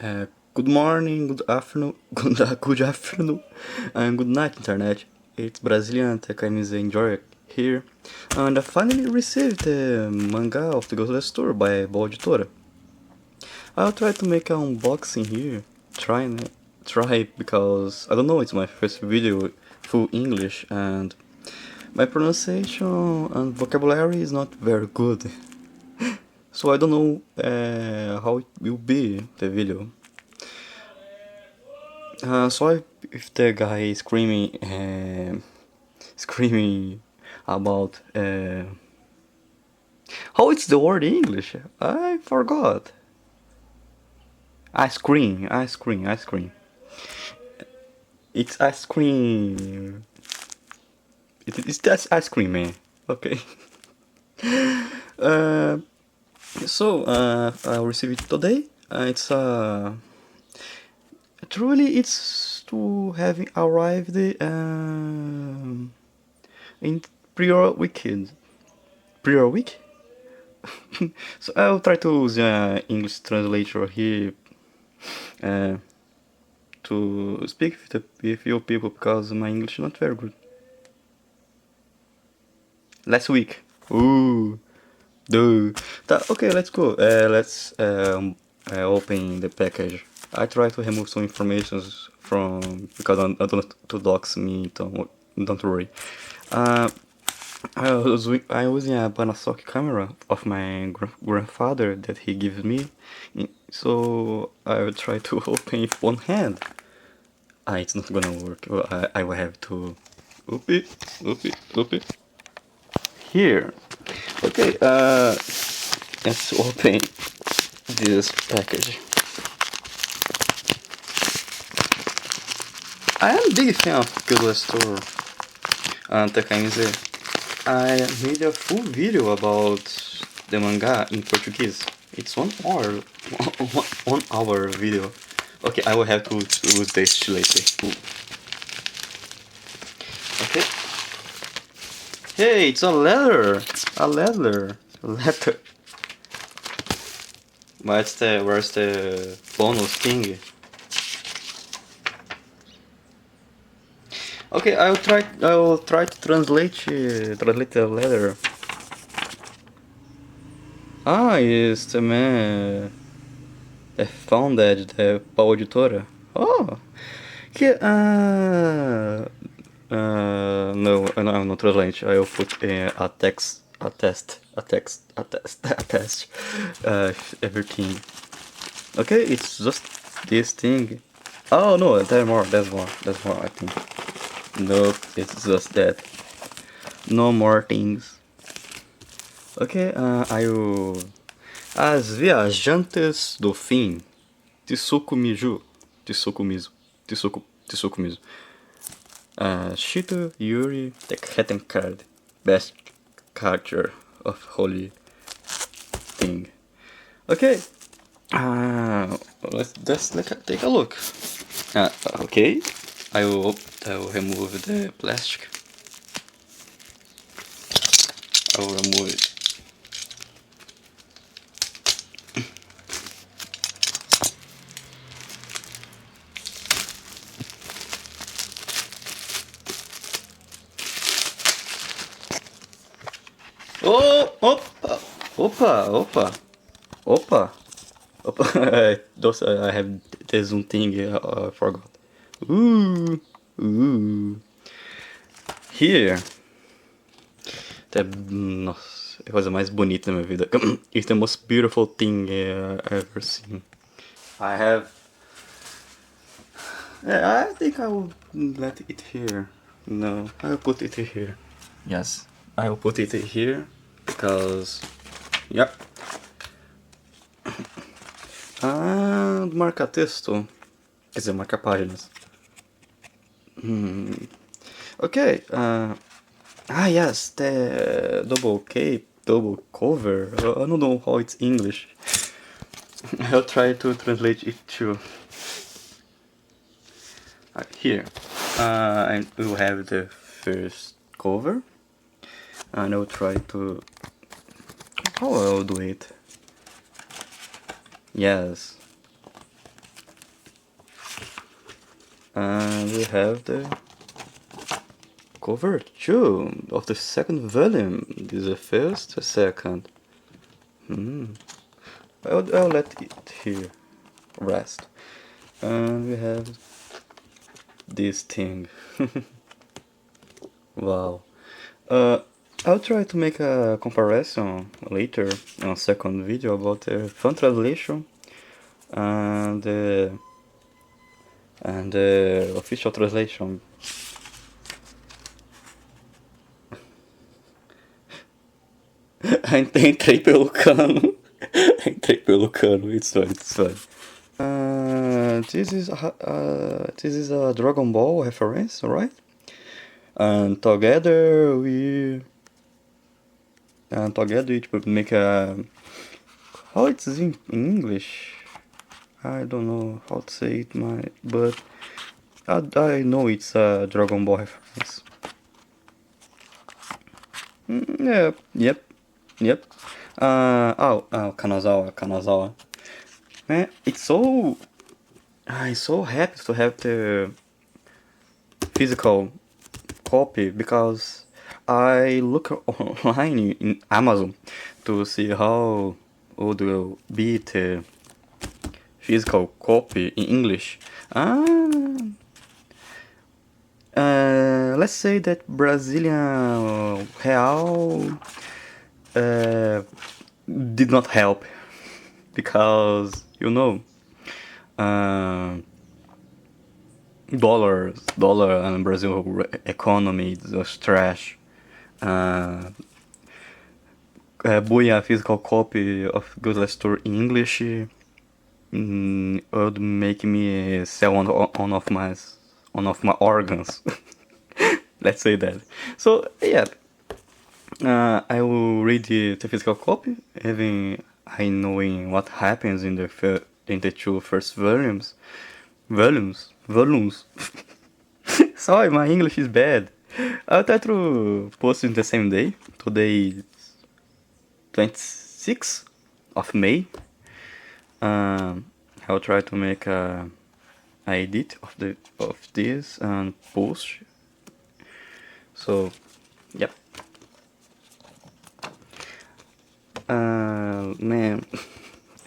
Good morning, good afternoon, good afternoon, and good night, internet. It's Brazilian TKMZ Enjoy here, and I finally received the manga of the Last Tour by Baú Editora. I'll try to make an unboxing here, try because I don't know. It's my first video full English, and my pronunciation and vocabulary is not very good. So I don't know how it will be the video. Sorry if the guy is screaming about how it's the word in English. I forgot. Ice cream, ice cream, ice cream. It's ice cream. It's that ice cream, man. Okay. uh, I received it today. It's to having arrived in prior weekend. Prior week? So I'll try to use English translator here to speak with you people because my English is not very good. Last week. Ooh. Dude. Okay, let's go. Let's open the package. I try to remove some information from because I don't to dox me. Don't worry. I was using a Panasonic camera of my grandfather that he gives me, so I will try to open with one hand. It's not gonna work. I will have to oop it. Here. Okay, let's open this package. I am a big fan of Last Tour and TKMZ. I made a full video about the manga in Portuguese. It's 1 hour, 1 hour video. Okay, I will have to use this later. Okay. Hey, it's a letter. A letter. Where's the bonus thing? Okay, I will try to translate the letter. It's the man that founded the Baú Editora. Oh, que no, I'm not translating. I will put a test, everything. Okay, it's just this thing. Oh no, there's more. There's more. I think. Nope, it's just that. No more things. Ok, As Viajantes do Fim. Tsukumizu. Shito Yuri Tekhetenkard. Best character of Holy Thing. Okay. Let's take a look. Okay. I will remove the plastic. I will remove it. Oh! Opa! I have this one thing I forgot. Ooh! Here. Nossa, é a coisa mais bonita da minha vida. It's the most beautiful thing I've ever seen. I think I will let it here. No, I'll put it here. Yes, I will put it here because. Yeah. Marca texto. Quer dizer, marca páginas. Okay. Yes, the double cover. I don't know how it's English. I'll try to translate it too. Here, and we will have the first cover, and I'll try to. How I'll do it? Yes. And we have the cover 2 of the second volume. This is the first, the second. I'll let it here rest. And we have this thing. Wow. I'll try to make a comparison later in a second video about the font translation and the official translation. Entrei pelo cano. Entrei pelo cano. It's fine, it's fine. This is a Dragon Ball reference, right? And together we make a, how it's in English? I don't know how to say it, but I know it's a Dragon Ball reference. Yep. Kanazawa. Man, I'm so happy to have the physical copy, because I look online in Amazon to see how would will be the physical copy in English. Let's say that Brazilian real did not help, because dollar and Brazil economy is just trash. Buying a physical copy of Good Last Tour in English would make me sell one of my organs. Let's say that. So yeah, I will read the physical copy, even I knowing what happens in the two first volumes. Sorry, my English is bad. I'll try to post it the same day. Today is 26th of May. I'll try to make a edit of this and post. So, yep. Man,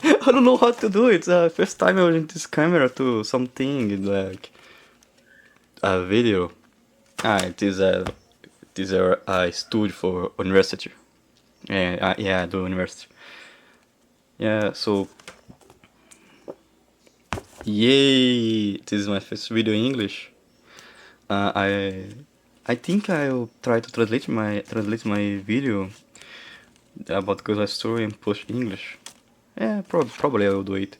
I don't know how to do it. First time I was in this camera to something like a video. It is a studio for university. Yeah, the university. Yeah, so yay! This is my first video in English. I think I'll try to translate my video about Ghost Story and push English. Yeah, probably I will do it.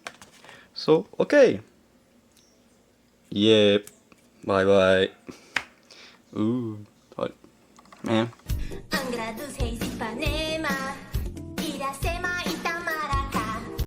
So okay. Yeah. Bye bye. Ooh, man.